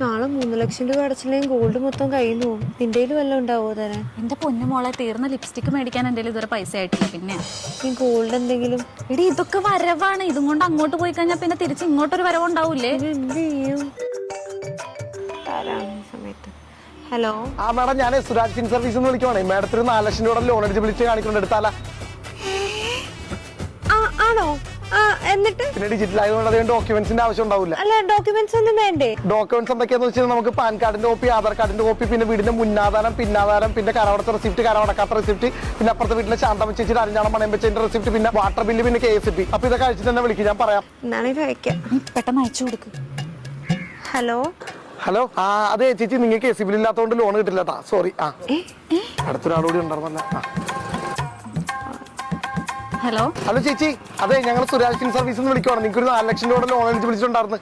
നാളെ 3 ലക്ഷം രൂപ അടച്ചില്ലെങ്കിൽ ഗോൾഡ് മൊത്തം കയ്യിൽ നിന്ന് പോകും. നിന്റെ വല്ലതും ഉണ്ടാവോ തരാൻ? എന്റെ പൊന്നു മോളെ, തീർന്ന ലിപ്സ്റ്റിക് മേടിക്കാൻ എന്റെ ഇതുവരെ പൈസ ആയിട്ടില്ല. പിന്നെ ഈ ഗോൾഡ് എന്തെങ്കിലും എടി, ഇതൊക്കെ വരവാണ്. ഇതും കൊണ്ട് അങ്ങോട്ട് പോയി കഴിഞ്ഞാൽ പിന്നെ തിരിച്ച് ഇങ്ങോട്ടൊരു വരവുണ്ടാവൂലേ? എന്ത് ചെയ്യും സമയത്ത്? ഹലോ മാഡം, ഞാൻ സുരാജ് ഫിൻ സർവീസ് വിളിക്കുവാണേ. മാഡത്തിന് 4 ലക്ഷം രൂപ ലോൺ എലിജിബിലിറ്റി കാണിക്കൊണ്ട് എടുത്താല. ആണോ? എന്നിട്ട് പിന്നെ ഡിജിറ്റൽ ആയതുകൊണ്ട് അതിന് ഡോക്യുമെന്റ്സിന്റെ ആവശ്യം ഉണ്ടാവില്ല. അല്ല, ഡോക്യുമെന്റ്സ് ഒന്നും വേണ്ടേ? ഡോക്യുമെന്റ്സ് എന്തൊക്കെയാന്ന് വെച്ചാൽ നമുക്ക് പാൻ കാർഡിന്റെ കോപ്പി, ആധാർ കാർഡിന്റെ കോപ്പി, പിന്നെ വീടിന്റെ മുന്നാധാരം, പിന്നാധാരം, പിന്നെ കരവടച്ച റെസിപ്റ്റ്, കരവടക്കാത്ത റെസിപ്റ്റ്, പിന്നെ അപ്പുറത്തെ വീട്ടിലെ ശാന്തം വെച്ചിട്ട് അരിഞ്ഞാണം പണയം വെച്ചതിന്റെ റെസിപ്റ്റ്, പിന്നെ വാട്ടർ ബില്ല്, പിന്നെ KSB. അപ്പൊ ഇതൊക്കെ അയച്ചിട്ട് തന്നെ വിളിക്കും, ഞാൻ പറയാം. എന്നാണെങ്കിൽ അയക്കാം. പെട്ടെന്ന് അയച്ചു കൊടുക്ക്. ഹലോ ഹലോ, അതെ ചേച്ചി, നിങ്ങൾക്ക് KSB ഇല്ലാത്തതുകൊണ്ട് ലോൺ കിട്ടില്ല. സോറി. അടുത്തൊരാളൂടി ഉണ്ടായിരുന്നല്ല. ഹലോ ഹലോ ചേച്ചി, അതെ ഞങ്ങൾ സുരാജ് ഫിൻ സർവീസ് വിളിക്കുവാണ്. നിങ്ങൾക്ക് ഒരു 4 ലക്ഷം രൂപ ലോൺ എലിജിബിലിറ്റി ഉണ്ടായിരുന്നു.